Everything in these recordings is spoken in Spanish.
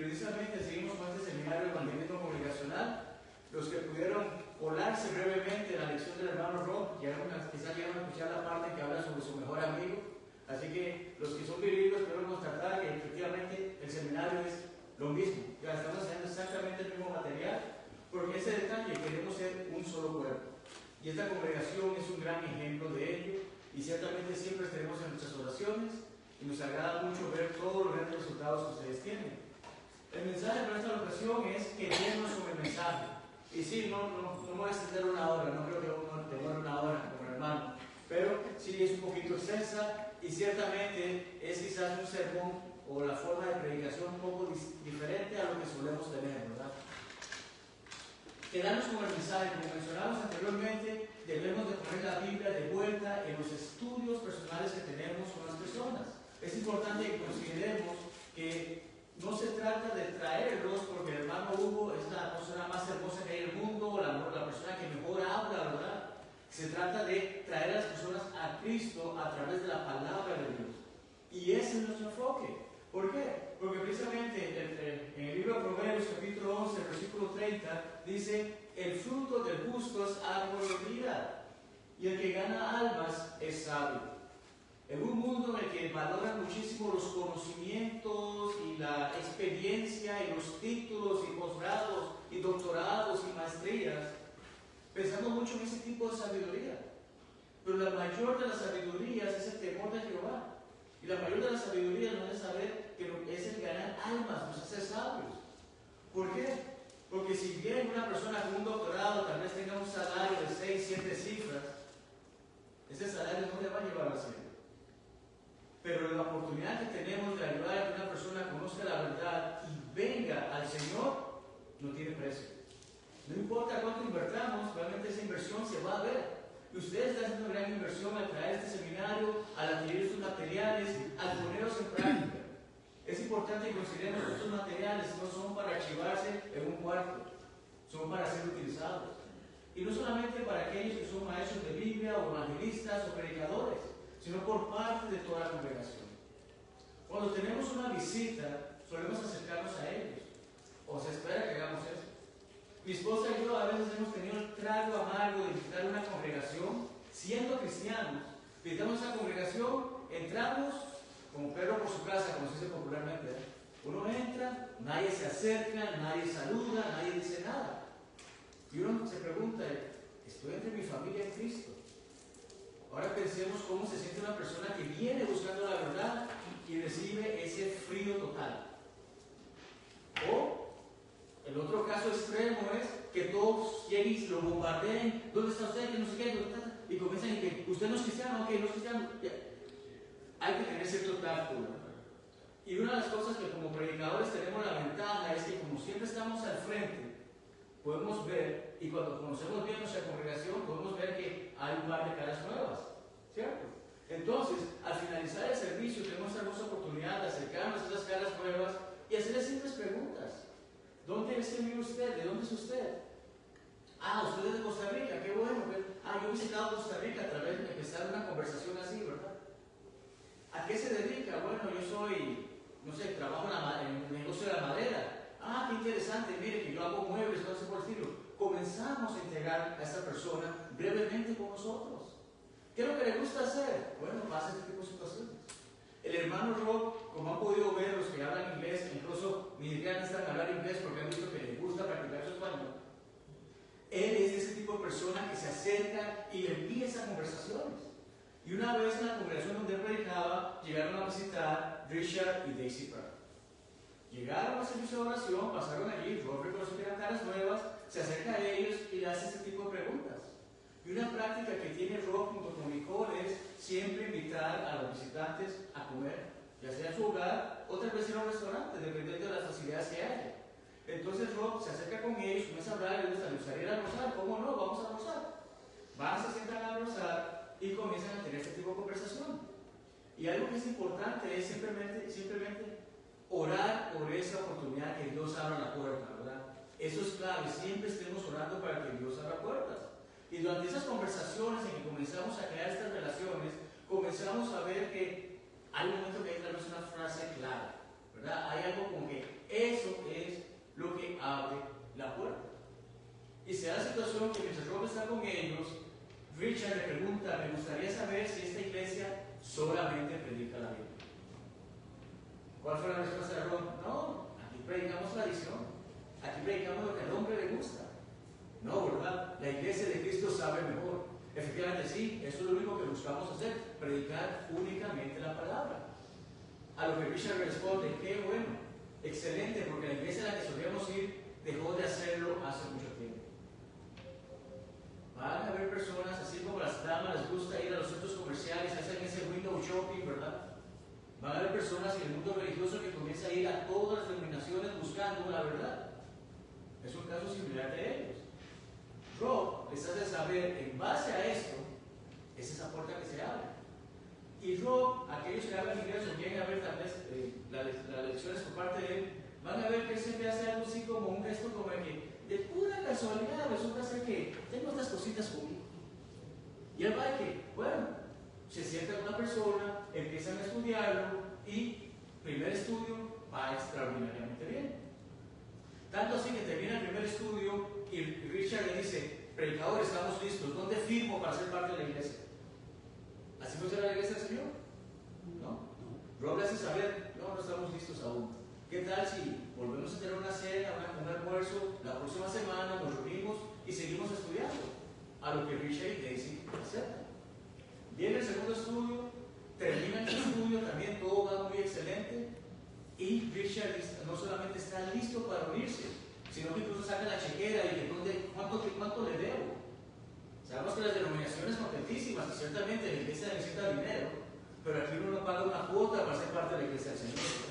precisamente seguimos con este seminario de evangelismo congregacional. Los que pudieron colarse brevemente en la lección del hermano Rob, quizás llegaron a escuchar la parte que habla sobre su mejor amigo. Así que los que son bilingües pudieron constatar que efectivamente el seminario es lo mismo. Ya estamos haciendo exactamente el mismo material, porque ese detalle, queremos ser un solo cuerpo. Y esta congregación es un gran ejemplo de ello, y ciertamente siempre estaremos en nuestras oraciones, y nos agrada mucho ver todos los grandes resultados que ustedes tienen. El mensaje para esta ocasión es querernos con el mensaje. Y sí, no me voy a extender una hora, no creo que uno demore una hora como el hermano, pero sí es un poquito extensa, y ciertamente es quizás un sermón o la forma de predicación un poco diferente a lo que solemos tener, ¿verdad? Quedarnos con el mensaje, como mencionamos anteriormente, debemos de poner la Biblia de vuelta en los estudios personales que tenemos con las personas. Es importante que consideremos que no se trata de traerlos porque el hermano Hugo es la persona más hermosa que hay en el mundo, la persona que mejor habla, ¿verdad? Se trata de traer a las personas a Cristo a través de la palabra de Dios. Y ese es nuestro enfoque. ¿Por qué? Porque precisamente en el libro de Proverbios, capítulo 11, versículo 30, dice: el fruto del justo es árbol de vida, y el que gana almas es sabio. En un mundo en el que valoran muchísimo los conocimientos y la experiencia y los títulos y posgrados y doctorados y maestrías, pensamos mucho en ese tipo de sabiduría. Pero la mayor de las sabidurías es el temor de Jehová. Y la mayor de las sabidurías no es saber que es el ganar almas, nos hace sabios. ¿Por qué? Porque si bien una persona con un doctorado tal vez tenga un salario de 6, 7 cifras, ese salario no le va a llevar al cielo. Pero la oportunidad que tenemos de ayudar a que una persona conozca la verdad y venga al Señor, no tiene precio. No importa cuánto invertamos, realmente esa inversión se va a ver. Y ustedes están haciendo una gran inversión al traer este seminario, al adquirir estos materiales, al ponerlos en práctica. Es importante que consideremos que estos materiales no son para archivarse en un cuarto, son para ser utilizados. Y no solamente para aquellos que son maestros de Biblia o evangelistas o predicadores, sino por parte de toda la congregación. Cuando tenemos una visita, solemos acercarnos a ellos, o se espera que hagamos eso. Mi esposa y yo a veces hemos tenido el trago amargo de visitar una congregación, siendo cristianos. Visitamos esa congregación, entramos como perro por su casa, como se dice popularmente. Uno entra, nadie se acerca, nadie saluda, nadie dice nada. Y uno se pregunta: ¿estoy entre mi familia en Cristo? Ahora pensemos cómo se siente una persona que viene buscando la verdad y recibe ese frío total. O el otro caso extremo es que todos lleguen y lo bombardeen. ¿Dónde está usted? Que no sé qué, ¿dónde está? Y comienzan y que usted no es cristiano, ok, no es cristiano. Ya. Hay que tener cierto tacto. Y una de las cosas que como predicadores tenemos la ventaja es que como siempre estamos al frente, podemos ver, y cuando conocemos bien nuestra congregación, podemos ver que hay un par de caras nuevas, ¿cierto? Entonces, al finalizar el servicio, tenemos la hermosa oportunidad de acercarnos a esas caras nuevas y hacerles simples preguntas. ¿Dónde es que vive usted? ¿De dónde es usted? Ah, usted es de Costa Rica, qué bueno. Yo he visitado Costa Rica a través de empezar una conversación así, ¿verdad? ¿A qué se dedica? Bueno, yo soy, no sé, trabajo en el negocio de la madera. Ah, qué interesante, mire que yo hago muebles, no sé por el estilo. Comenzamos a integrar a esta persona brevemente con nosotros. ¿Qué es lo que le gusta hacer? Bueno, pasa este tipo de situaciones. El hermano Rob, como han podido ver los que hablan inglés, incluso ni siquiera necesitan hablar inglés porque han visto que les gusta practicar su español. Él es ese tipo de persona que se acerca y empieza conversaciones. Y una vez en la congregación donde él predicaba, llegaron a visitar Richard y Daisy Pratt. Llegaron al servicio de oración, pasaron allí, Rob reconoció que eran caras nuevas, se acerca a ellos y le hace este tipo de preguntas. Y una práctica que tiene Rob junto con Nicole es siempre invitar a los visitantes a comer, ya sea en su hogar o tal vez en un restaurante, dependiendo de las facilidades que haya. Entonces Rob se acerca con ellos, comienza a hablar y les gustaría ir a almorzar. ¿Cómo no? Vamos a almorzar. Van, se sientan a almorzar y comienzan a tener este tipo de conversación. Y algo que es importante es simplemente orar por esa oportunidad que Dios abra la puerta, ¿verdad? Eso es clave, siempre estemos orando para que Dios abra puertas. Y durante esas conversaciones en que comenzamos a crear estas relaciones, comenzamos a ver que hay un momento que hay tal vez una frase clave, ¿verdad? Hay algo como que eso ocasión que mientras Rob está con ellos, Richard le pregunta, me gustaría saber si esta iglesia solamente predica la Biblia. ¿Cuál fue la respuesta de Rob? No, aquí predicamos tradición, aquí predicamos lo que al hombre le gusta. No, ¿verdad? La iglesia de Cristo sabe mejor. Efectivamente sí, eso es lo único que buscamos hacer, predicar únicamente la palabra. A lo que Richard responde, qué bueno, excelente, porque la iglesia a la que solíamos ir dejó de hacerlo hace mucho tiempo. Van a haber personas, así como las damas les gusta ir a los centros comerciales, hacen ese window shopping, ¿verdad? Van a haber personas en el mundo religioso que comienzan a ir a todas las denominaciones buscando la verdad. Es un caso similar de ellos. Rob les hace saber, en base a esto, es esa puerta que se abre. Y Rob, aquellos que hablan inglés o quieren ver tal vez las lecciones por parte de él, van a ver que él siempre hace algo así como un gesto como el que, de pura casualidad, resulta ser que tengo estas cositas conmigo. Y él va y que, bueno, se sienta con una persona, empiezan a estudiarlo y primer estudio va extraordinariamente bien. Tanto así que termina el primer estudio y Richard le dice, predicador, estamos listos, ¿dónde firmo para ser parte de la iglesia? ¿Así funciona la iglesia del Señor? ¿No? Rob le hace saber, no estamos listos aún. ¿Qué tal si volvemos a tener una cena, un almuerzo, la próxima semana nos reunimos y seguimos estudiando? A lo que Richard y Daisy aceptan. Viene el segundo estudio, termina el estudio, también todo va muy excelente y Richard no solamente está listo para unirse, sino que incluso saca la chequera y dice, ¿cuánto le debo? Sabemos que las denominaciones son contentísimas y ciertamente la iglesia necesita dinero, pero aquí uno no paga una cuota para ser parte de la iglesia del Señor.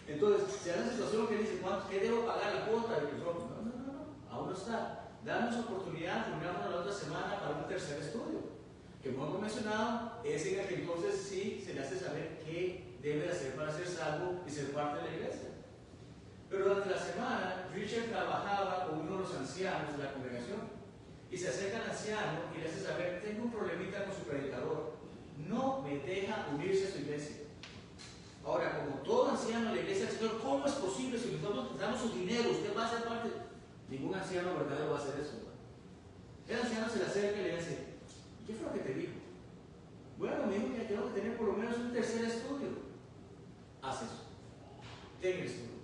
Entonces, se da la situación que dice, ¿qué debo pagar la cuota? Y yo, no, aún no está. Damos oportunidad, terminamos la otra semana para un tercer estudio, que como hemos mencionado, es en el que entonces sí se le hace saber qué debe hacer para ser salvo y ser parte de la iglesia. Pero durante la semana, Richard trabajaba con uno de los ancianos de la congregación y se acerca al anciano y le hace saber, tengo un problemita con su predicador, no me deja unirse a su iglesia. Ahora, como todo anciano de la iglesia del Señor, ¿cómo es posible si nosotros damos su dinero, usted va a ser parte? Ningún anciano verdadero va a hacer eso. El anciano se le acerca y le dice, ¿qué fue lo que te dijo? Bueno, me dijo que tengo que tener por lo menos un tercer estudio. Haz eso. Ten el estudio.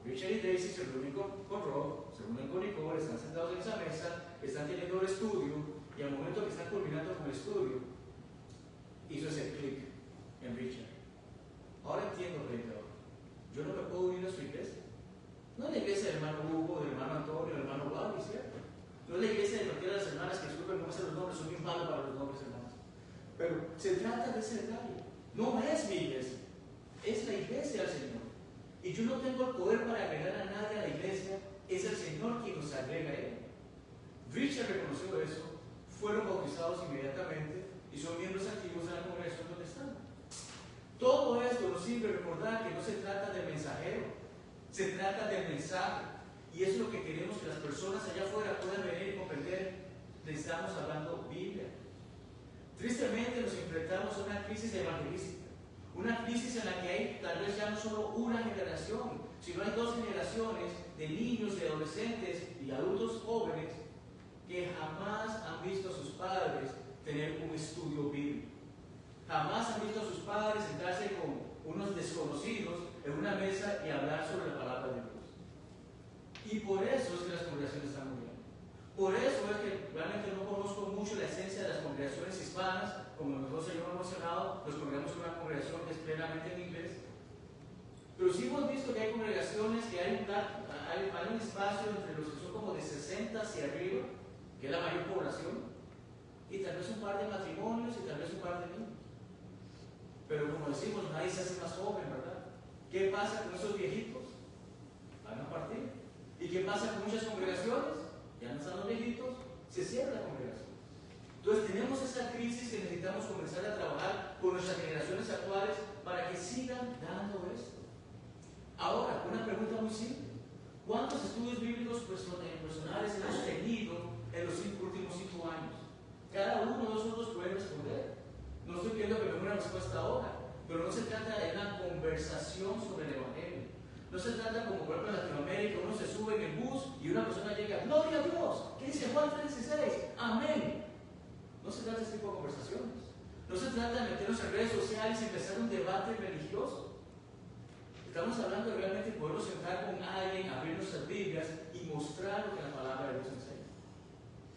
Richard y Daisy se reúnen con Rob, se reúnen con Nicole, están sentados en esa mesa, están teniendo el estudio y al momento que están culminando con el estudio, hizo ese clic en Richard. Ahora entiendo, predicador. Yo no me puedo unir a su iglesia. No es la iglesia del hermano Hugo, del hermano Antonio, del hermano Wally, ¿cierto? No es la iglesia de cualquiera de las hermanas que disculpen no me sé los nombres, son bien malos para los nombres, hermanos. Pero se trata de ese detalle. No es mi iglesia, es la iglesia del Señor. Y yo no tengo el poder para agregar a nadie a la iglesia, es el Señor quien nos agrega a él. Richard reconoció eso, fueron bautizados inmediatamente y son miembros activos de la congregación donde están. Todo esto nos sirve recordar que no se trata de mensajero, se trata del mensaje. Y eso es lo que queremos que las personas allá afuera puedan venir y comprender. Le estamos hablando Biblia. Tristemente nos enfrentamos a una crisis evangelística. Una crisis en la que hay tal vez ya no solo una generación, sino hay dos generaciones de niños, de adolescentes y adultos jóvenes que jamás han visto a sus padres tener un estudio bíblico. Jamás han visto a sus padres sentarse con unos desconocidos en una mesa y hablar sobre la palabra de Dios. Y por eso es que las congregaciones están muriendo. Por eso es que realmente no conozco mucho la esencia de las congregaciones hispanas. Como nosotros ya hemos mencionado, nos congregamos en una congregación que es plenamente en inglés. Pero sí hemos visto que hay congregaciones que hay un espacio entre los que son como de 60 hacia arriba, que es la mayor población, y tal vez un par de matrimonios y tal vez un par de niños. Pero como decimos, nadie se hace más joven, ¿verdad? ¿Qué pasa con esos viejitos? Van a partir. ¿Y qué pasa con muchas congregaciones? Ya no están los viejitos, se cierra la congregación. Entonces tenemos esa crisis que necesitamos comenzar a trabajar con nuestras generaciones actuales para que sigan dando esto. Ahora, una pregunta muy simple. ¿Cuántos estudios bíblicos personales hemos tenido en los últimos 5 años? Cada uno de nosotros puede responder. No estoy pidiendo que me dé una respuesta ahora, pero no se trata de una conversación sobre el Evangelio. No se trata como por ejemplo en Latinoamérica, uno se sube en el bus y una persona llega, gloria a Dios, ¿qué dice Juan 3:16? Amén. No se trata de este tipo de conversaciones. No se trata de meternos en redes sociales y empezar un debate religioso. Estamos hablando de realmente podernos sentar con alguien, abrir nuestras Biblias y mostrar lo que la palabra de Dios enseña.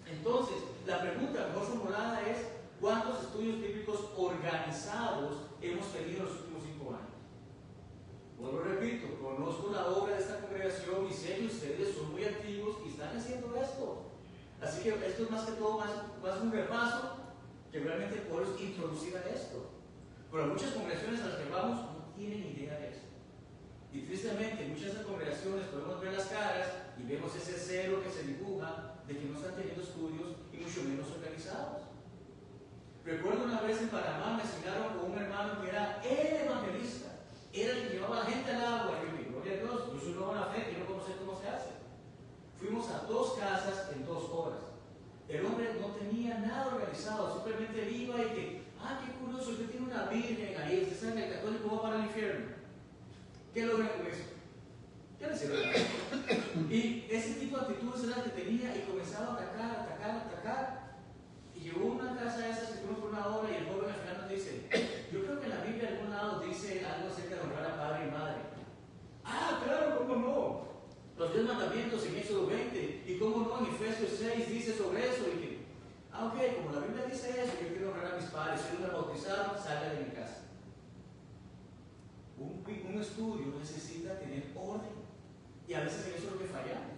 Entonces, la pregunta mejor formulada es: ¿cuántos estudios bíblicos organizados hemos tenido en los últimos 5 años? Vuelvo repito, conozco la obra de esta congregación y sé que ustedes son muy activos y están haciendo esto. Así que esto es más que todo más un repaso que realmente poder introducir a esto. Pero muchas congregaciones a las que vamos no tienen idea de esto. Y tristemente, en muchas de las congregaciones podemos ver las caras y vemos ese cero que se dibuja de que no están teniendo estudios y mucho menos organizados. Recuerdo una vez en Panamá me asignaron con un hermano que era el evangelista, era el que llevaba a la gente al agua. Y yo digo, gloria a Dios, yo soy nuevo en la fe, quiero conocer cómo se hace. Fuimos a 2 casas en 2 horas. El hombre no tenía nada organizado, simplemente iba y que, qué curioso, usted tiene una virgen ahí, usted sabe que el católico va para el infierno. ¿Qué logra con eso? ¿Qué le sirve? Y ese tipo de actitudes era la que tenía y comenzaba a atacar. Y llegó una casa de esas que fuimos por 1 hora y el joven al final nos dice, yo creo que en la Biblia en algún lado dice algo acerca de honrar a padre y madre. Claro, ¿cómo no? Los 10 mandamientos en Éxodo 20, y cómo no en Efesios 6 dice sobre eso. Y que, ok, como la Biblia dice eso, yo quiero honrar a mis padres. Si ellos me bautizaron, salga de mi casa. Un estudio necesita tener orden, y a veces en eso es lo que fallamos.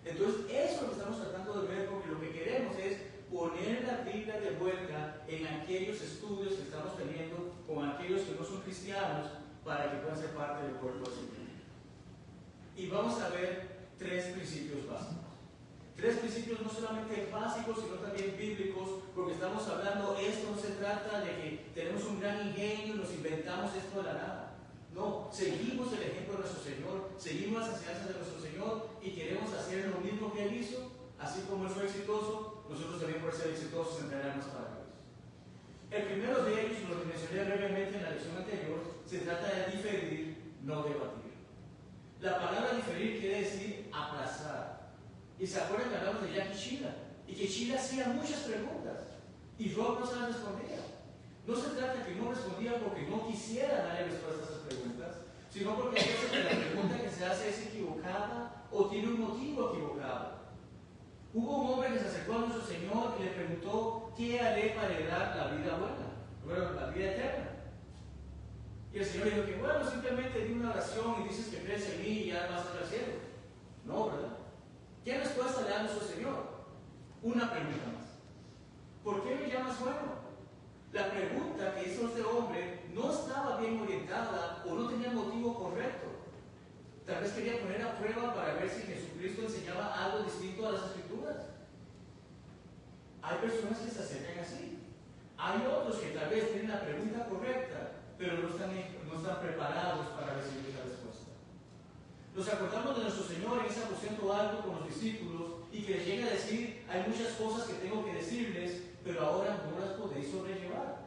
Entonces, eso es lo que estamos tratando de ver, porque lo que queremos es poner la Biblia de vuelta en aquellos estudios que estamos teniendo con aquellos que no son cristianos, para que puedan ser parte del cuerpo del Señor. Y vamos a ver 3 principios básicos. 3 principios no solamente básicos, sino también bíblicos, porque estamos hablando, esto no se trata de que tenemos un gran ingenio y nos inventamos esto de la nada. No, seguimos el ejemplo de nuestro Señor, seguimos las enseñanzas de nuestro Señor y queremos hacer lo mismo que Él hizo. Así como Él fue exitoso, nosotros también podemos ser exitosos en entregarnos para Dios. El primero de ellos, lo que mencioné brevemente en la lección anterior, se trata de diferir, no debatir. La palabra diferir quiere decir aplazar. Y se acuerdan que hablamos de Jack y Sheila, y que Sheila hacía muchas preguntas y Rob no se las respondía. No se trata de que no respondía porque no quisiera darle respuesta a esas preguntas, sino porque a veces la pregunta que se hace es equivocada o tiene un motivo equivocado. Hubo un hombre que se acercó a nuestro Señor y le preguntó: ¿qué haré para heredar la vida buena? Bueno, la vida eterna. Y el Señor le dijo que, bueno, simplemente di una oración y dices que crees en mí y ya vas al cielo. No, ¿verdad? ¿Qué respuesta le da nuestro Señor? Una pregunta más. ¿Por qué me llamas bueno? La pregunta que hizo este hombre no estaba bien orientada o no tenía el motivo correcto. Tal vez quería poner a prueba para ver si Jesucristo enseñaba algo distinto a las Escrituras. Hay personas que se acercan así. Hay otros que tal vez tienen la pregunta correcta, pero no están preparados para recibir la respuesta. Nos acordamos de nuestro Señor en ese aposento alto con los discípulos y que les llega a decir: hay muchas cosas que tengo que decirles, pero ahora no las podéis sobrellevar.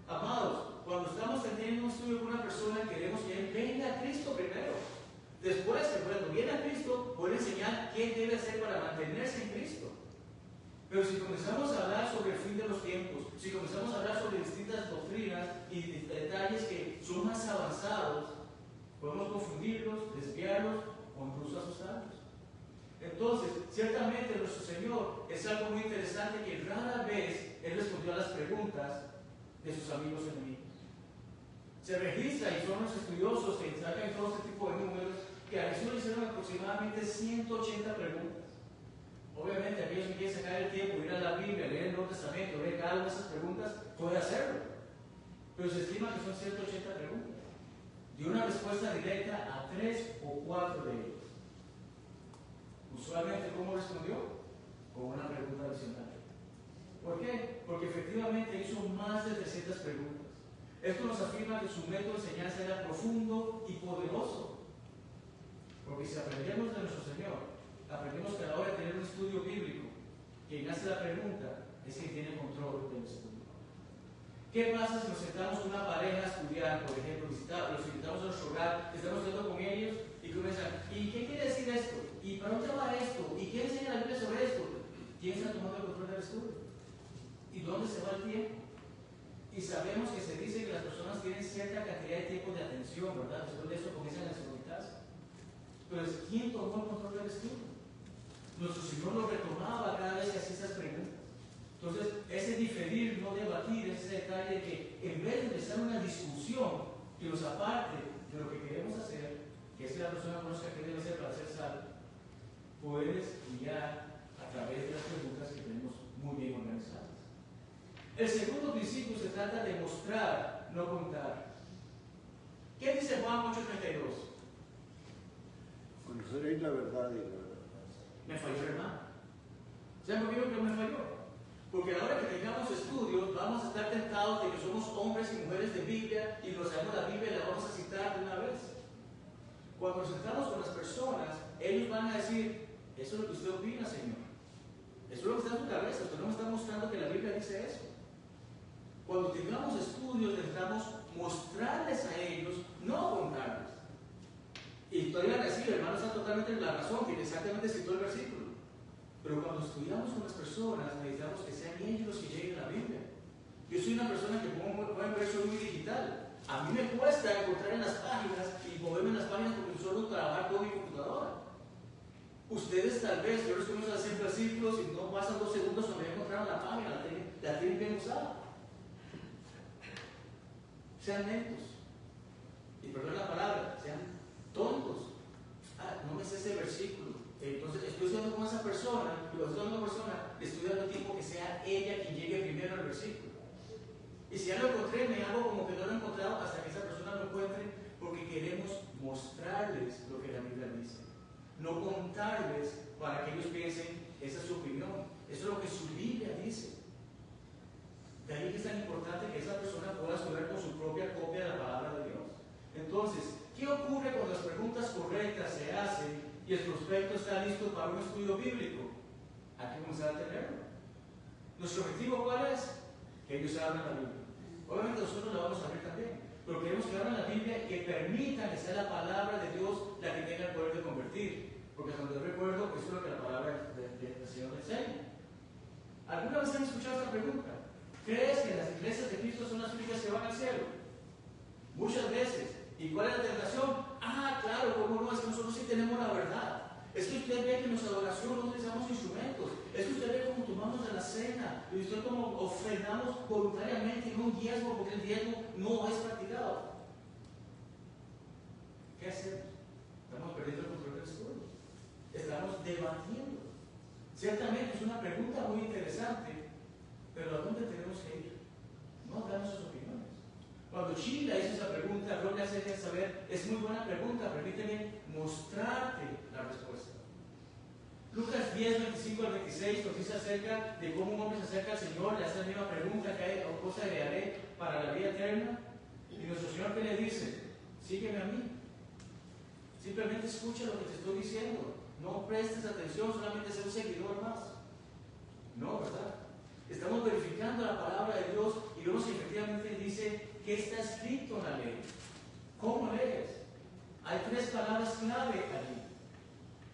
Amados, cuando estamos teniendo un estudio con una persona, queremos que Él venga a Cristo primero. Después, cuando viene a Cristo, puede enseñar qué debe hacer para mantenerse en Cristo. Pero si comenzamos a hablar sobre el fin de los tiempos, si comenzamos a hablar sobre distintas doctrinas y detalles que son más avanzados, podemos confundirlos, desviarlos o incluso asustarlos. Entonces, ciertamente nuestro Señor es algo muy interesante, que rara vez Él respondió a las preguntas de sus amigos enemigos. Se registra, y son los estudiosos que sacan todo este tipo de números, que a Jesús le hicieron aproximadamente 180 preguntas. Obviamente, aquellos que quieren sacar el tiempo, ir a la Biblia, leer el Nuevo Testamento, leer cada una de esas preguntas, puede hacerlo. Pero se estima que son 180 preguntas. Dio una respuesta directa a 3 o 4 de ellos. Usualmente, ¿cómo respondió? Con una pregunta adicional. ¿Por qué? Porque efectivamente hizo más de 300 preguntas. Esto nos afirma que su método de enseñanza era profundo y poderoso. Porque si aprendemos de nuestro Señor, aprendemos que a la hora de tener un estudio bíblico, quien hace la pregunta es quien tiene control del estudio. ¿Qué pasa si nos sentamos con una pareja a estudiar, por ejemplo, los invitamos a nuestro hogar, estamos hablando con ellos y comienzan, ¿y qué quiere decir esto? ¿Y para dónde va esto? ¿Y quién enseña la Biblia sobre esto? ¿Quién está tomando el control del estudio? ¿Y dónde se va el tiempo? Y sabemos que se dice que las personas tienen cierta cantidad de tiempo de atención, ¿verdad? Después de eso comienzan a desconectarse. Entonces, ¿quién tomó el control del estudio? Nuestro Señor lo retomaba cada vez que hacía esas preguntas. Entonces, ese diferir, no debatir, ese detalle de que en vez de empezar una discusión que nos aparte de lo que queremos hacer, que es que la persona conozca qué debe hacer para ser salvo, puedes guiar a través de las preguntas que tenemos muy bien organizadas. El segundo principio se trata de mostrar, no contar. ¿Qué dice Juan 8:32? Conoceréis la verdad y la verdad. Me falló, hermano. ¿Saben por qué creo que me falló? Porque a la hora que tengamos estudios, vamos a estar tentados de que somos hombres y mujeres de Biblia y nos sabemos la Biblia y la vamos a citar de una vez. Cuando nos sentamos con las personas, ellos van a decir, eso es lo que usted opina, Señor. Eso es lo que está en su cabeza, usted no me está mostrando que la Biblia dice eso. Cuando tengamos estudios, necesitamos mostrarles a ellos, no contarles. Y todavía decir, el hermano está totalmente en la razón, que exactamente citó el versículo. Pero cuando estudiamos con las personas, necesitamos que sean ellos los que lleguen a la Biblia. Yo soy una persona que puede ver, soy muy digital. A mí me cuesta encontrar en las páginas y moverme en las páginas porque suelo trabajar con mi computadora. Ustedes tal vez, yo les comienzo a hacer versículos y no pasan 2 segundos cuando ya encontraron la página, la tienen bien usada. Sean lentos. Y perdón la palabra, sean tontos. No me sé ese versículo. Entonces estoy estudiando con esa persona, y cuando estoy hablando con esa persona, le estoy dando tiempo que sea ella quien llegue primero al versículo. Y si ya lo encontré, me hago como que no lo he encontrado hasta que esa persona lo encuentre, porque queremos mostrarles lo que la Biblia dice. No contarles para que ellos piensen, esa es su opinión, eso es lo que su Biblia dice. De ahí que es tan importante que esa persona pueda estudiar con su propia copia de la palabra de Dios. Entonces, ¿qué ocurre cuando las preguntas correctas se hacen y el prospecto está listo para un estudio bíblico? Hay que comenzar a tenerlo. ¿Nuestro objetivo cuál es? Que ellos abran la Biblia. Obviamente nosotros la vamos a abrir también, pero queremos que abran la Biblia y que permitan que sea la palabra de Dios la que tenga el poder de convertir. Porque cuando yo recuerdo, eso es lo que la palabra del Señor me enseña. ¿Alguna vez han escuchado esta pregunta? ¿Crees que las iglesias de Cristo son las únicas que van al cielo? Muchas veces. ¿Y cuál es la tentación? Claro, ¿cómo no? Es que nosotros sí tenemos la verdad. Es que usted ve que en nuestra adoración no utilizamos instrumentos. Es que usted ve cómo tomamos de la cena. Y usted cómo ofrendamos voluntariamente y no un diezmo, porque el diezmo no es practicado. ¿Qué hacemos? Estamos perdiendo el control del estudio. Estamos debatiendo. Ciertamente es una pregunta muy interesante, pero ¿a dónde tenemos que ir? No damos sus opiniones. Cuando Sheila hizo esa pregunta, lo que hace es saber, es muy buena pregunta, permíteme mostrarte la respuesta. Lucas 10, 25 al 26 nos dice acerca de cómo un hombre se acerca al Señor, le hace la misma pregunta que hay, o cosa le haré para la vida eterna. Y nuestro Señor, ¿qué le dice? Sígueme a mí. Simplemente escucha lo que te estoy diciendo. No prestes atención, solamente ser un seguidor más. No, ¿verdad? Estamos verificando la palabra de Dios y vemos que efectivamente dice que está escrito en la ley. ¿Cómo lees? Hay 3 palabras clave allí: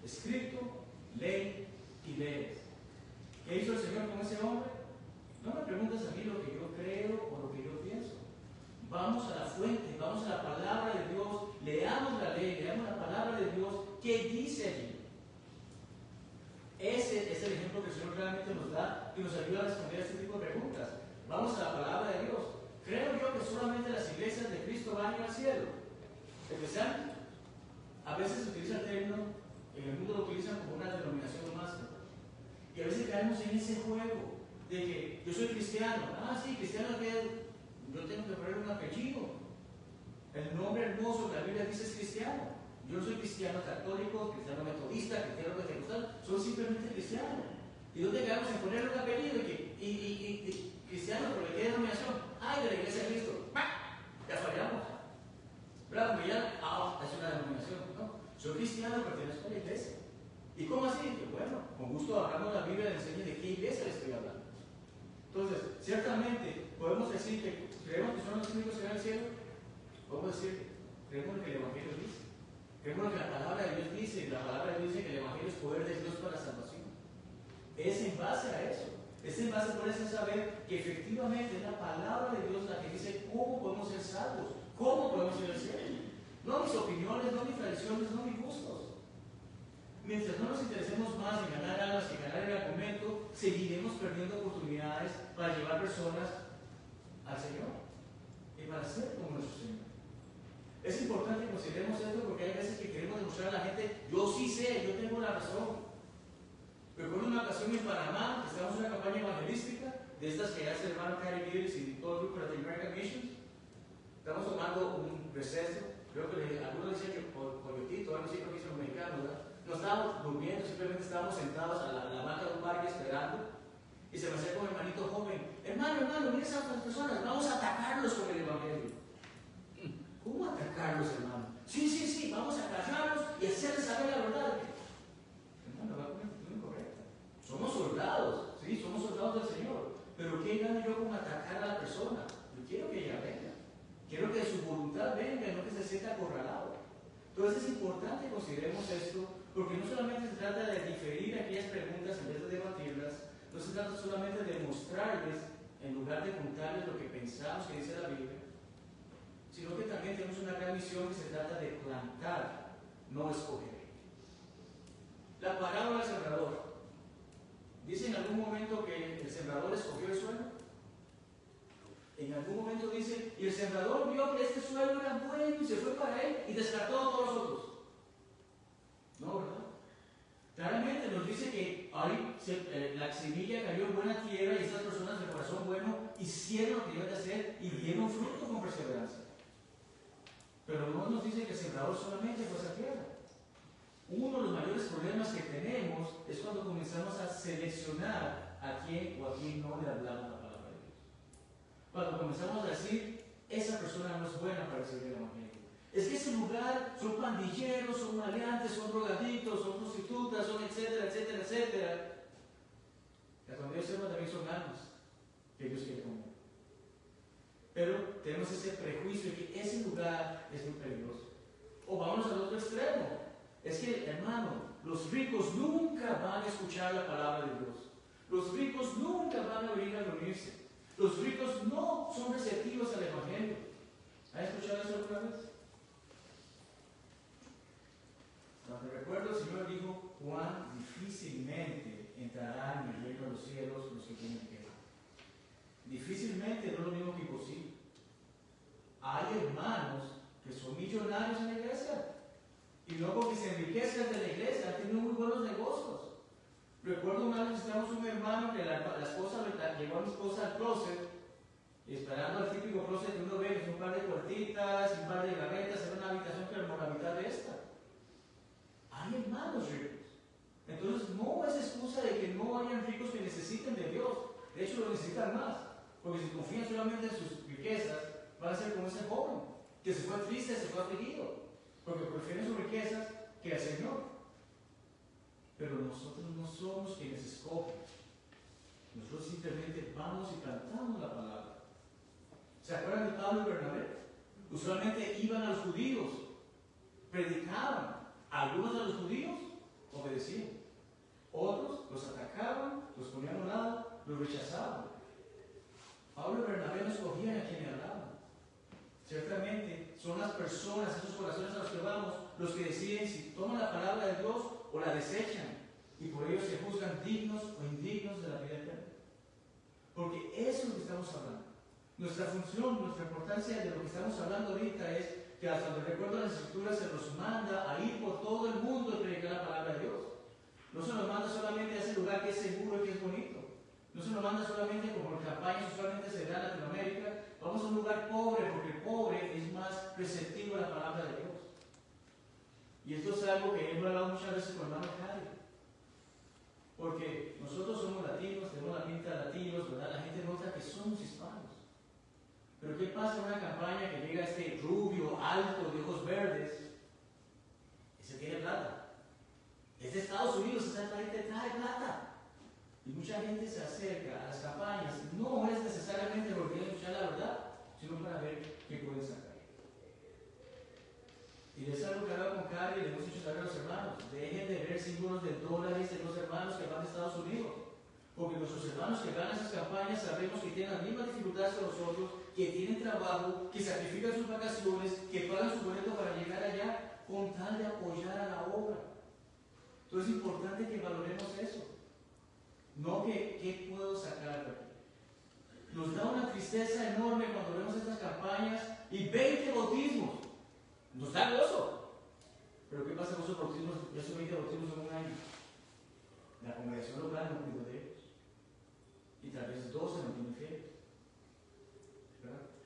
escrito, ley y lees. ¿Qué hizo el Señor con ese hombre? No me preguntes a mí lo que yo creo o lo que yo pienso. Vamos a la fuente, vamos a la palabra de Dios, leamos la ley, leamos la palabra de Dios. ¿Qué dice allí? Ese es el ejemplo que el Señor realmente nos da y nos ayuda a responder a este tipo de preguntas. Vamos a la palabra de Dios. ¿Creo yo que solamente las iglesias de Cristo van a ir al cielo? Especial, a veces se utiliza el término, en el mundo lo utilizan como una denominación más. Y a veces caemos en ese juego de que yo soy cristiano. Sí, cristiano que yo tengo que poner un apellido. El nombre hermoso que la Biblia dice es cristiano. Yo no soy cristiano católico, cristiano metodista, cristiano pentecostal, soy simplemente cristiano. ¿Y dónde quedamos en ponerle un apellido? Y cristiano, ¿por qué denominación? De la iglesia de Cristo. Ya fallamos. ¿Verdad? Porque ya, es una denominación. No, soy cristiano, pertenezco a la iglesia. ¿Y cómo así? Que bueno, con gusto hablamos la Biblia, le enseño de qué iglesia le estoy hablando. Entonces, ciertamente, podemos decir que creemos que son los únicos que van al cielo. Podemos decir, creemos lo que el Evangelio dice. Creemos lo que la palabra de Dios dice. Y la palabra de Dios dice que el Evangelio es poder de Dios para la salvación. Es en base a eso. Es en base por eso saber que efectivamente es la palabra de Dios la que dice cómo podemos ser salvos, cómo podemos ir al cielo. No mis opiniones, no mis tradiciones, no mis gustos. Mientras no nos interesemos más en ganar almas que en ganar el argumento, seguiremos perdiendo oportunidades para llevar personas al Señor y para ser como nuestro Señor. Es importante que consideremos esto porque hay veces que queremos demostrar a la gente, yo sí sé, yo tengo la razón. Recuerdo una ocasión en Panamá, que estábamos en una campaña evangelística, de estas que hace el hermano Cary Gibbs y todo el grupo de American Missions. Estamos tomando un receso, creo que algunos decían que coyotito, algo así, creo que dicen los mexicanos, ¿verdad? No estábamos durmiendo, simplemente estábamos sentados a la banca de un parque esperando. Y se me acerca un hermanito joven, hermano, mira esas personas, vamos a atacarlos con el Evangelio. ¿Cómo atacarlos, hermano? Sí, vamos a atacarlos y hacerles saber la verdad. Hermano, va con una actitud incorrecta. Somos soldados, sí, somos soldados del Señor. Pero ¿qué gano yo con atacar a la persona? Yo quiero que ella venga. Quiero que su voluntad venga, no que se sienta acorralado. Entonces es importante que consideremos esto, porque no solamente se trata de diferir aquellas preguntas en vez de debatirlas, no se trata solamente de mostrarles, en lugar de contarles lo que pensamos que dice la Biblia, sino que también tenemos una gran misión que se trata de plantar, no escoger. La parábola del sembrador. ¿Dice en algún momento que el sembrador escogió el suelo? En algún momento dice, y el sembrador vio que este suelo era bueno y se fue para él y descartó a todos los otros. No, ¿verdad? Claramente nos dice que la semilla cayó en buena tierra y estas personas de corazón bueno hicieron lo que iban a hacer y dieron fruto con perseverancia. Pero no nos dice que el sembrador solamente fue esa tierra. Uno de los mayores problemas que tenemos es cuando comenzamos a seleccionar a quién o a quién no le hablamos la palabra de Dios. Cuando comenzamos a decir, esa persona no es buena para recibir el Evangelio. Es que ese lugar son pandilleros, son maleantes, son drogadictos, son prostitutas, son etcétera. Las cuando Dios sepa también son almas que Dios quiere comer. Pero tenemos ese prejuicio de que ese lugar es muy peligroso. O vamos al otro extremo. Es que, hermano, los ricos nunca van a escuchar la palabra de Dios. Los ricos nunca van a venir a reunirse. Los ricos no son receptivos al Evangelio. ¿Han escuchado eso alguna vez? Cuando recuerdo, el Señor dijo, cuán difícilmente entrarán en el reino de los cielos los que tienen que. Difícilmente, no es lo mismo que imposible. Hay hermanos que son millonarios en la iglesia y luego que se enriquecen de la iglesia, han tenido muy buenos negocios. Recuerdo una vez que estábamos un hermano que la esposa llevó a mi esposa al closet, esperando al típico closet que uno ve, que es un par de puertitas, un par de gavetas, en una habitación que era la mitad de esta. Hay hermanos ricos. Entonces no es excusa de que no hayan ricos que necesiten de Dios. De hecho lo necesitan más. Porque si confían solamente en sus riquezas, van a ser como ese joven, que se fue triste, se fue afligido. Porque prefieren sus riquezas que al Señor. Pero nosotros no somos quienes escogen. Nosotros simplemente vamos y plantamos la palabra. ¿Se acuerdan de Pablo y Bernabé? Usualmente iban a los judíos, predicaban. Algunos de los judíos obedecían. Otros los atacaban, los ponían a un lado, los rechazaban. Pablo y Bernabé no escogían a quienes hablaban. Ciertamente son las personas, esos corazones a los que vamos, los que deciden si toman la palabra de Dios o la desechan. Y por ello se juzgan dignos o indignos de la vida eterna. Porque eso es lo que estamos hablando. Nuestra función, nuestra importancia de lo que estamos hablando ahorita es que hasta donde recuerdo las Escrituras se nos manda a ir por todo el mundo a predicar la palabra de Dios. No se nos manda solamente a ese lugar que es seguro y que es bonito. No se nos manda solamente como campañas usualmente se da en Latinoamérica. Vamos a un lugar pobre porque el pobre es más receptivo a la palabra de Dios. Y esto es algo que hemos hablado muchas veces con el hermano Cary. Porque nosotros somos latinos, tenemos la pinta de latinos, ¿verdad? La gente nota que somos hispanos. Pero ¿qué pasa en una campaña que llega este rubio, alto, de ojos verdes? Ese tiene plata. Es de Estados Unidos, esa gente trae plata. Y mucha gente se acerca a las campañas, no es necesariamente porque quieren escuchar la verdad, sino para ver qué pueden sacar. Y es algo que hablaba con Cari y le hemos dicho saber a los hermanos. Dejen de ver símbolos de dólares de los hermanos que van de Estados Unidos. Porque nuestros hermanos que ganan esas campañas sabemos que tienen las mismas dificultades que nosotros, que tienen trabajo, que sacrifican sus vacaciones, que pagan su boleto para llegar allá con tal de apoyar a la obra. Entonces es importante que valoremos eso. No que qué puedo sacar de aquí. Nos da una tristeza enorme cuando vemos estas campañas y 20 bautismos. Nos da gozo. Pero ¿qué pasa con esos bautismos? Esos 20 bautismos en un año. La congregación local no cuida de ellos. Y tal vez 12 no tienen fieles.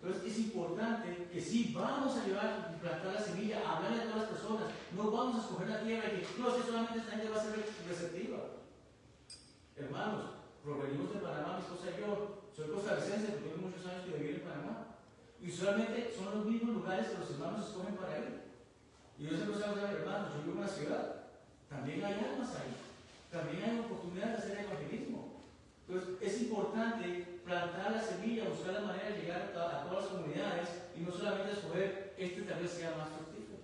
Entonces es importante que si vamos a llevar y plantar la semilla, a hablarle a todas las personas, no vamos a escoger la tierra y que no, si solamente esta gente va a ser receptiva. Hermanos, provenimos de Panamá, mi esposa y yo. Soy costarricense, porque tengo muchos años que vivir en Panamá. Y usualmente son los mismos lugares que los hermanos escogen para ir. Y yo siempre saben, hermanos, yo vivo en una ciudad. También hay almas ahí. También hay oportunidad de hacer evangelismo. Entonces, es importante plantar la semilla, buscar la manera de llegar a todas las comunidades y no solamente escoger este tal vez sea más fructífero.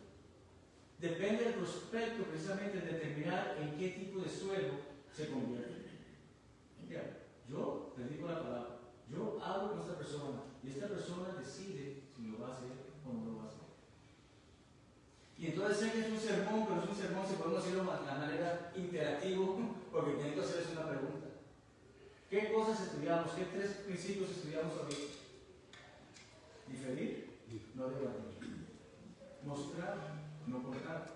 Depende del prospecto precisamente de determinar en qué tipo de suelo se convierte. Mira, yo predico la palabra, yo hablo con esta persona y esta persona decide si lo va a hacer o no lo va a hacer. Y entonces sé que es un sermón, pero es un sermón si podemos hacerlo de manera interactiva, porque tengo que hacerles una pregunta. ¿Qué cosas estudiamos? ¿Qué 3 principios estudiamos hoy? Diferir, no debatir. Mostrar, no contar.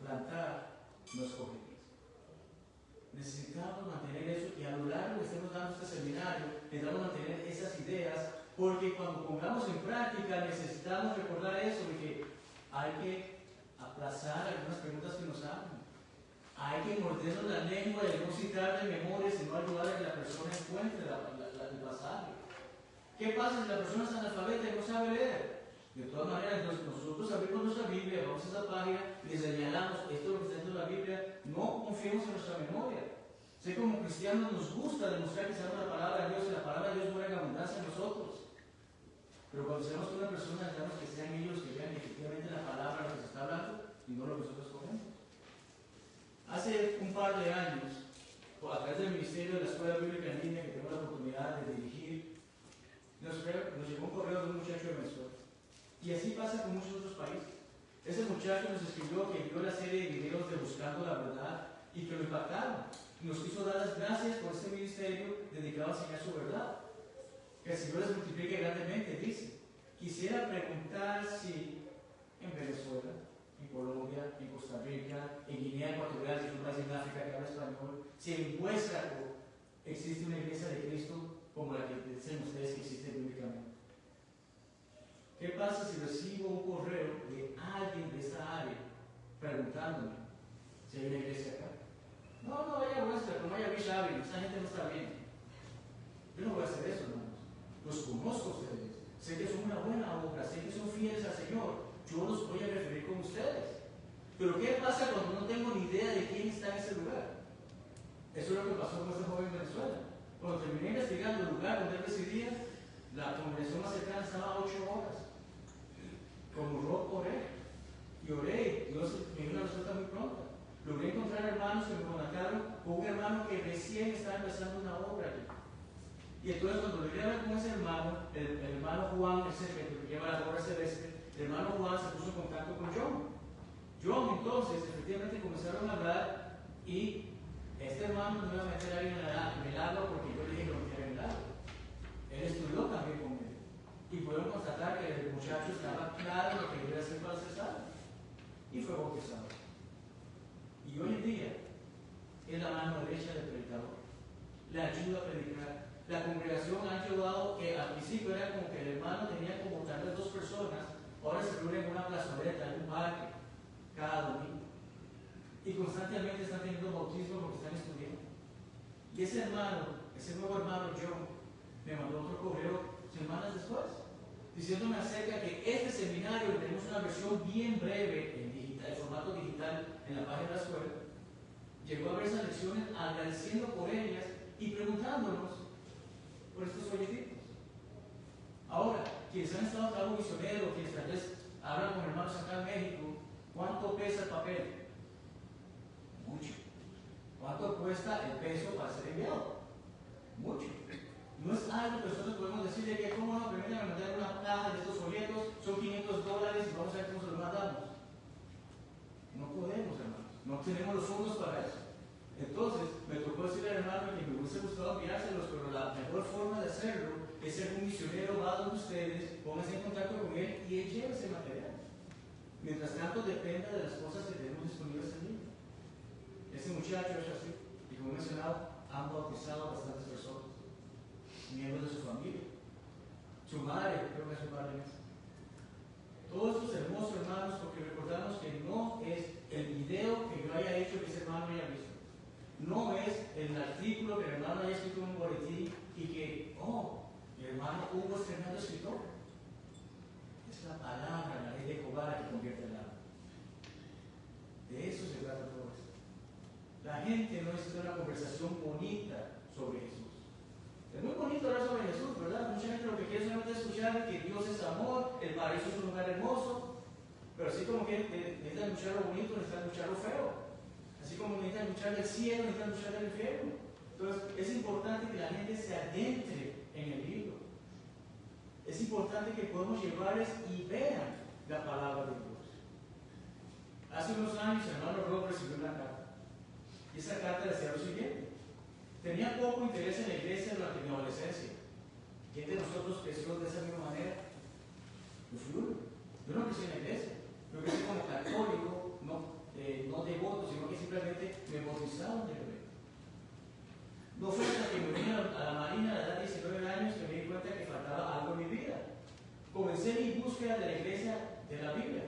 Plantar, no escoger. Necesitamos mantener eso y a lo largo que estemos dando este seminario, necesitamos mantener esas ideas, porque cuando pongamos en práctica necesitamos recordar eso, de que hay que aplazar algunas preguntas que nos hagan. Hay que mordernos la lengua y no citar de memoria, sino ayudar a que la persona encuentre el pasaje. ¿Qué pasa si la persona es analfabeta y no sabe leer? De todas maneras, entonces nosotros abrimos nuestra Biblia, vamos a esa página y le señalamos esto es lo que está dentro de la Biblia. No confiemos en nuestra memoria. Sé que como cristianos nos gusta demostrar que sabemos la palabra de Dios y la palabra de Dios muere en abundancia en nosotros. Pero cuando sabemos que una persona, necesitamos que sean ellos que vean efectivamente la palabra lo que se está hablando y no lo que nosotros cogemos. Hace un par de años, a través del Ministerio de la Escuela Bíblica en Línea que tengo la oportunidad de dirigir, nos llegó un correo de un muchacho de Venezuela. Y así pasa con muchos otros países. Ese muchacho nos escribió que vio la serie de videos de Buscando la Verdad y que lo impactaron. Nos quiso dar las gracias por este ministerio dedicado a enseñar su verdad. Que el Señor les multiplique grandemente, dice. Quisiera preguntar si en Venezuela, en Colombia, en Costa Rica, en Guinea Ecuatorial, que es un país en África que habla español, si en Huéscar existe una iglesia de Cristo como la que dicen ustedes que existe bíblicamente. ¿Qué pasa si recibo un correo de alguien de esta área preguntándome si hay una iglesia acá? No vaya a Huéscar, no vaya a Villa Ávila, esa gente no está bien. Yo no voy a hacer eso, hermanos. Los conozco a ustedes. Sé que son una buena obra, sé que son fieles al Señor. Yo los voy a referir con ustedes. Pero ¿qué pasa cuando no tengo ni idea de quién está en ese lugar? Eso es lo que pasó con este joven en Venezuela. Cuando terminé investigando el lugar donde él residía, la congregación más cercana estaba a 8 horas. Como yo oré, Dios me dio una respuesta muy pronta. Logré encontrar hermanos que me contactaron con un hermano que recién estaba empezando una obra allí. Y entonces cuando logré hablar con ese hermano, el hermano Juan, ese que lleva la obra celeste, el hermano Juan se puso en contacto con John entonces efectivamente comenzaron a hablar y este hermano no me iba a meter ahí en el agua porque yo le dije que no metiera en el agua. Él estudió también conmigo y pudieron constatar que el muchacho estaba claro en lo que iba a hacer para ser salvo y fue bautizado. Y hoy en día es la mano derecha del predicador, le ayuda a predicar. La congregación ha ayudado, que al principio era como que el hermano tenía como tal vez 2 personas, ahora se reúnen en una plazoleta, en un parque, cada domingo. Y constantemente están teniendo bautismo porque están estudiando. Y ese hermano, ese nuevo hermano John, me mandó otro correo semanas después, diciéndome acerca que este seminario, tenemos una versión bien breve en digital, en formato digital, en la página de la escuela, llegó a ver esas lecciones agradeciendo por ellas y preguntándonos por estos folletitos. Ahora, quienes han estado en trabajo misionero, quienes tal vez hablan con hermanos acá en México, ¿cuánto pesa el papel? Mucho. ¿Cuánto cuesta el peso para ser enviado? Mucho. No es algo que nosotros podemos decirle que, ¿cómo no? Permítanme mandar una caja de estos folletos, son $500 y vamos a ver cómo se los mandamos. No podemos, hermanos. No tenemos los fondos para eso. Entonces, me tocó decirle al hermano que me hubiese gustado enviárselos, pero la mejor forma de hacerlo es ser un misionero, va donde ustedes, pónganse en contacto con él y él lleve ese material. Mientras tanto, dependa de las cosas que tenemos disponibles allí. Ese muchacho es así, y como he mencionado, han bautizado a bastantes personas, miembros de su familia. Su madre, creo que es su padre. Todo esto es hermoso, hermanos, porque recordamos que no es el video que yo haya hecho que ese hermano haya visto. No es el artículo que el hermano haya escrito en un boletín y que, mi hermano Hugo es tremendo escritor. Es la palabra, la ley de Jehová la que convierte el alma. De eso se trata todo esto. La gente no necesita una conversación bonita sobre Jesús. Es muy bonito hablar sobre Jesús, ¿verdad? Mucha gente lo que quiere solamente es escuchar que Dios es amor, el paraíso es un lugar hermoso, pero así como que necesitan escuchar lo bonito, necesitan escuchar lo feo. Así como necesitan escuchar del cielo, necesitan escuchar del infierno. Entonces, es importante que la gente se adentre en el libro. Es importante que podamos llevarles y vean la palabra de Dios. Hace unos años, el hermano Rob recibió una carta. Y esa carta decía lo siguiente: tenía poco interés en la iglesia durante mi adolescencia. ¿Quién de nosotros creció de esa misma manera? Yo fui uno. Yo no crecí en la iglesia. Yo crecí como católico, no devoto, sino que simplemente me bautizaron de bebé. No fue hasta que me vine a la marina a la edad de 19 años que me di cuenta que faltaba algo en mi vida. Comencé mi búsqueda de la iglesia de la Biblia.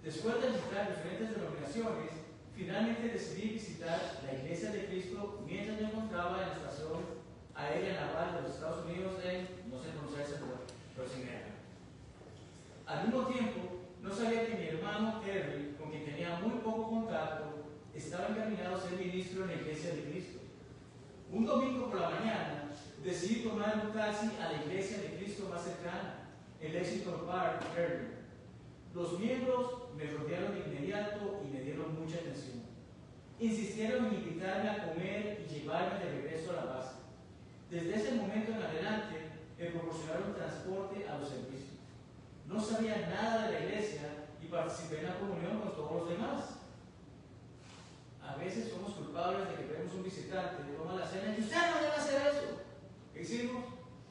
Después de visitar diferentes denominaciones, finalmente decidí visitar la Iglesia de Cristo mientras me encontraba en la estación aérea naval de los Estados Unidos no sé pronunciar ese lugar, pero sin guerra. Al mismo tiempo, no sabía que mi hermano Terry, con quien tenía muy poco contacto, estaba encaminado a ser ministro en la Iglesia de Cristo. Un domingo por la mañana, decidí tomar un taxi a la Iglesia de Cristo más cercana, en Lexington Park, Maryland. Los miembros me rodearon de inmediato y me dieron mucha atención. Insistieron en invitarme a comer y llevarme de regreso a la base. Desde ese momento en adelante, me proporcionaron transporte a los servicios. No sabía nada de la iglesia y participé en la comunión con todos los demás. A veces somos culpables de que vemos un visitante, toma la cena y usted no debe hacer eso. ¿Qué hicimos?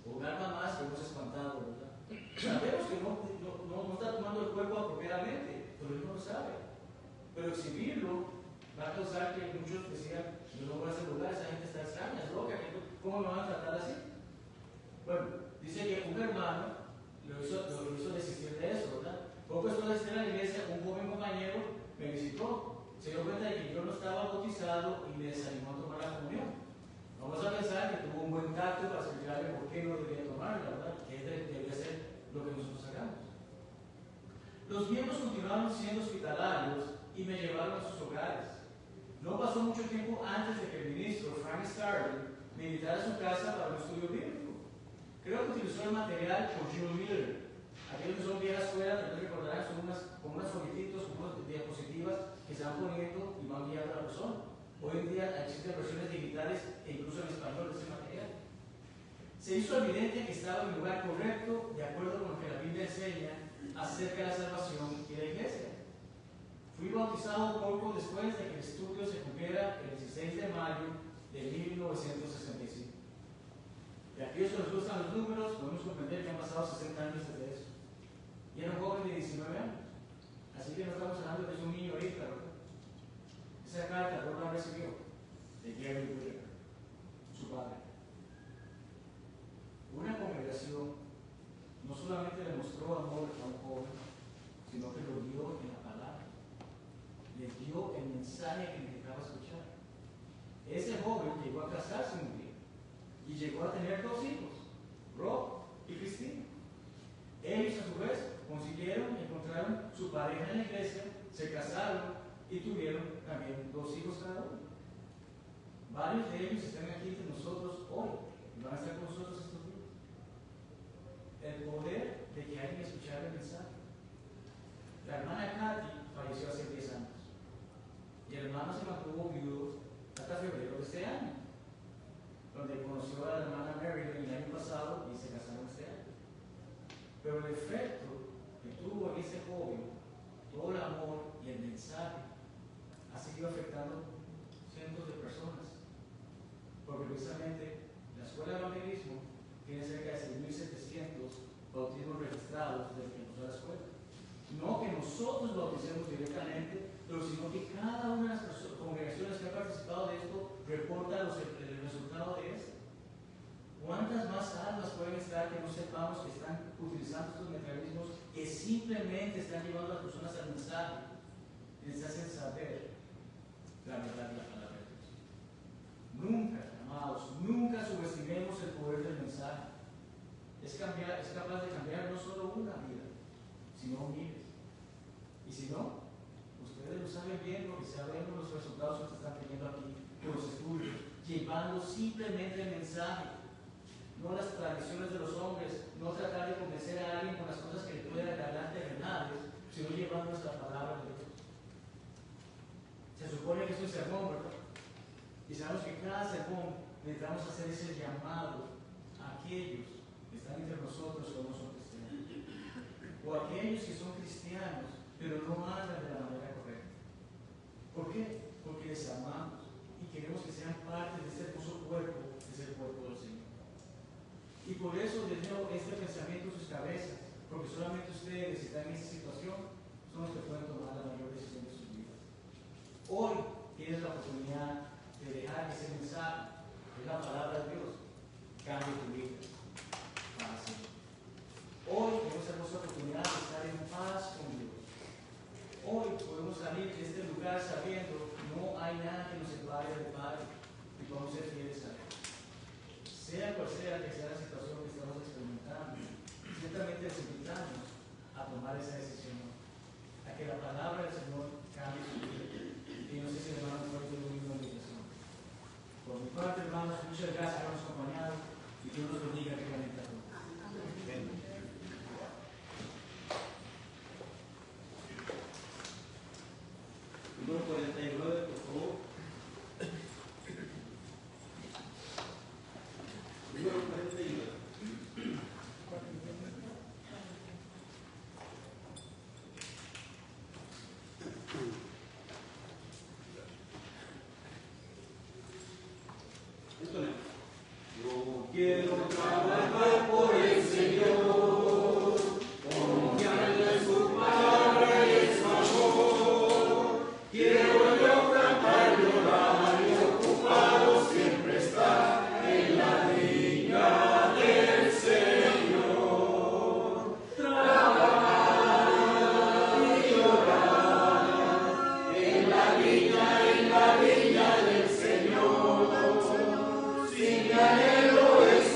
Jugar mamás que hemos espantado, ¿verdad? Sabemos que no está tomando el cuerpo apropiadamente, pero él no lo sabe. Pero exhibirlo va a causar que muchos decían: yo no voy a ese lugar, esa gente está extraña, es loca, ¿cómo me van a tratar así? Bueno, dice que un hermano lo hizo desistir de eso, ¿verdad? Poco después de estar en la iglesia, un joven compañero me visitó, se dio cuenta de que yo no estaba bautizado y me desanimó a tomar la comunión. Vamos a pensar que tuvo un buen tacto para explicarle por qué no debía tomarla, ¿verdad? Que debía ser lo que nosotros hagamos. Los miembros continuaron siendo hospitalarios y me llevaron a sus hogares. No pasó mucho tiempo antes de que el ministro Frank Starling me invitara a su casa para un estudio bíblico. Creo que utilizó el material por Jules Miller. Aquellos que son viejas escuelas, tal vez recordarán, son como unos folletitos, como unas diapositivas que se van poniendo y van guiando a la persona. Hoy en día existen versiones digitales e incluso en español de ese material. Se hizo evidente que estaba en el lugar correcto, de acuerdo con lo que la Biblia enseña acerca de la salvación y de la iglesia. Fui bautizado poco después de que el estudio se cumpliera el 16 de mayo de 1965. Y aquí os nos gustan los números, podemos comprender que han pasado 60 años desde eso. Y era un joven de 19 años. Así que no estamos hablando de un niño ahorita, ¿verdad? Esa carta, ¿por la recibió? De Gary Whittaker, su padre. Una congregación no solamente le mostró amor a un joven, sino que lo guió en la palabra. Le dio el mensaje que necesitaba escuchar. Ese joven llegó a casarse un día y llegó a tener 2 hijos, Rob y Cristina. Ellos a su vez encontraron su pareja en la iglesia, se casaron y tuvieron también 2 hijos cada uno. Varios de ellos están aquí entre nosotros hoy y van a estar con nosotros estos días. El poder de que alguien escuchara el mensaje. La hermana Katy falleció hace 10 años y el hermano se mantuvo viudo hasta febrero de este año, donde conoció a la hermana Marilyn el año pasado y se casaron este año. Pero el efecto que tuvo en ese joven, todo el amor y el mensaje, ha seguido afectando cientos de personas. Porque precisamente la escuela de evangelismo tiene cerca de 6.700 bautismos registrados desde que empezó la escuela. No que nosotros bauticemos directamente, pero sino que cada una de las congregaciones que ha participado de esto reporta el resultado de esto. ¿Cuántas más almas pueden estar que no sepamos que están utilizando estos mecanismos que simplemente están llevando a las personas al mensaje y les hacen saber la verdad de la palabra de Dios? Nunca, amados, nunca subestimemos el poder del mensaje. Es capaz de cambiar no solo una vida, sino miles. Y si no, ustedes lo saben bien porque sabemos los resultados que se están teniendo aquí con los estudios, llevando simplemente el mensaje, no las tradiciones de los hombres, no tratar de convencer a alguien con las cosas que le puedan agradar terrenales, sino llevando nuestra palabra de Dios. Se supone que es un sermón, ¿verdad? Y sabemos que cada sermón necesitamos hacer ese llamado a aquellos que están entre nosotros que no son cristianos, o a aquellos que son cristianos pero no andan de la manera correcta. ¿Por qué? Porque les amamos y queremos que sean parte de este hermoso cuerpo, que es el cuerpo del Señor. Y por eso les dejo este pensamiento en sus cabezas, porque solamente ustedes, si están en esta situación, son los que pueden tomar la mayor decisión de sus vidas. Hoy tienes la oportunidad de dejar que ese mensaje, que es la palabra de Dios, cambie tu vida para siempre. Hoy tenemos la hermosa oportunidad de estar en paz con Dios. Hoy podemos salir de este lugar sabiendo que no hay nada que nos separe del Padre y podemos ser fieles a Él. Sea cual sea que sea la situación que estamos experimentando, ciertamente les invitamos a tomar esa decisión, a que la palabra del Señor cambie su vida. Y no sé si el hermano puede tener una invitación. Por mi parte, hermanos, muchas gracias por habernos acompañado y Dios nos bendiga realmente a todos. Amén. Número 49, por favor. Número 49. Entonces, yo quiero trabajar por el Señor, confiando en su palabra y en su amor. Quiero yo cantar, llorar y ocupado siempre estar en la viña del Señor. Trabajar y llorar en la viña del Señor. Si mi anhelo es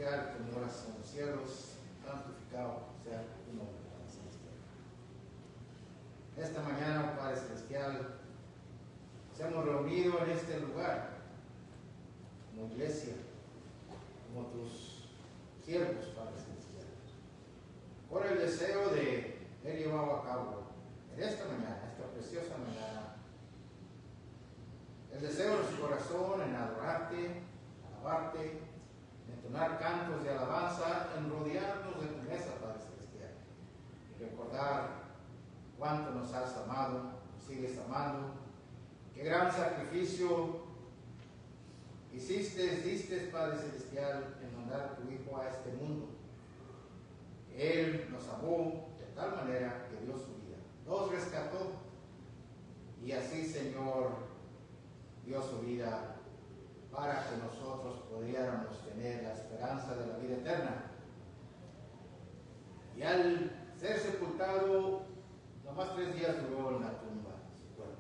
Celestial, que moras en los cielos, santificado sea tu nombre, Padre Celestial. Esta mañana, Padre Celestial, nos hemos reunido en este lugar, como iglesia, como tus siervos, Padre Celestial, por el deseo de haber llevado a cabo en esta mañana, esta preciosa mañana, el deseo de su corazón en adorarte, alabarte, en entonar cantos de alabanza, en rodearnos de tu mesa, Padre Celestial, y recordar cuánto nos has amado, nos sigues amando, qué gran sacrificio diste, Padre Celestial, en mandar a tu Hijo a este mundo. Él nos amó de tal manera que dio su vida, nos rescató, y así, Señor, dio su vida para que nosotros pudiéramos tener la esperanza de la vida eterna. Y al ser sepultado, nomás 3 días duró en la tumba su cuerpo.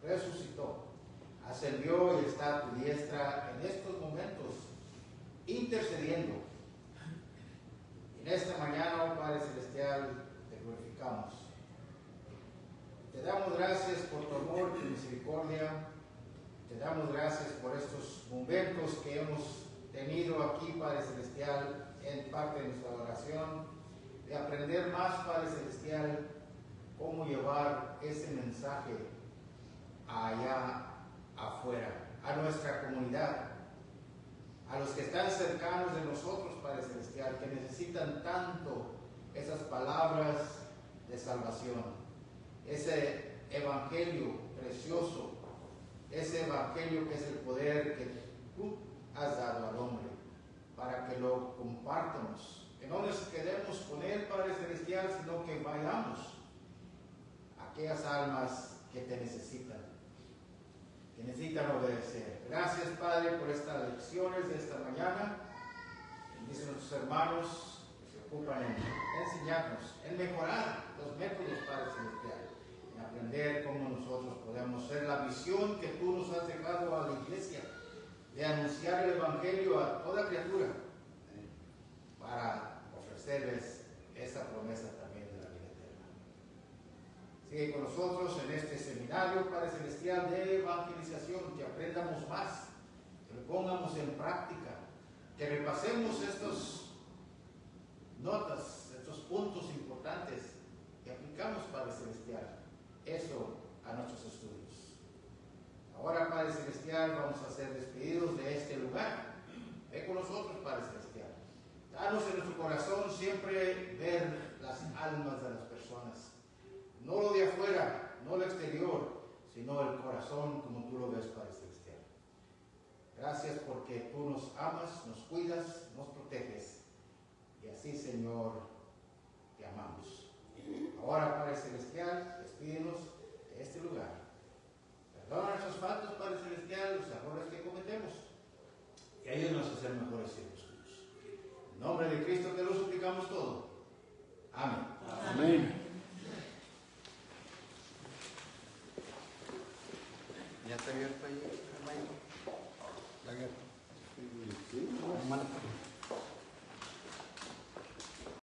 Resucitó, ascendió y está a tu diestra en estos momentos, intercediendo. En esta mañana, oh Padre Celestial, te glorificamos. Te damos gracias por tu amor, tu misericordia. Te damos gracias por estos momentos que hemos tenido aquí, Padre Celestial, en parte de nuestra oración, de aprender más, Padre Celestial, cómo llevar ese mensaje allá afuera, a nuestra comunidad, a los que están cercanos de nosotros, Padre Celestial, que necesitan tanto esas palabras de salvación, ese evangelio precioso, ese evangelio que es el poder que tú has dado al hombre, para que lo compartamos, que no nos quedemos con él, Padre Celestial, sino que vayamos a aquellas almas que te necesitan obedecer. Gracias, Padre, por estas lecciones de esta mañana. Bendice a nuestros hermanos que se ocupan en enseñarnos, en mejorar los métodos, Padre Celestial, en aprender cómo nosotros podemos ser la visión que tú nos has dejado a la iglesia, de anunciar el evangelio a toda criatura, para ofrecerles esa promesa también de la vida eterna. Sigue con nosotros en este seminario, Padre Celestial, de evangelización, que aprendamos más, que lo pongamos en práctica, que repasemos estas notas, estos puntos importantes, que aplicamos, Padre Celestial, eso a nuestros estudios. Ahora, Padre Celestial, vamos a ser despedidos de este lugar. Ve con nosotros, Padre Celestial. Danos en nuestro corazón siempre ver las almas de las personas. No lo de afuera, no lo exterior, sino el corazón como tú lo ves, Padre Celestial. Gracias porque tú nos amas, nos cuidas, nos proteges. Y así, Señor, te amamos. Ahora, Padre Celestial, despídenos de este lugar. Perdona nuestros faltas, Padre Celestial, los errores que cometemos, y ayúdanos a ser mejores siervos tuyos. En nombre de Cristo te lo suplicamos todo. Amén. Amén. ¿Ya está abierto ahí, hermano? ¿La guerra? Sí,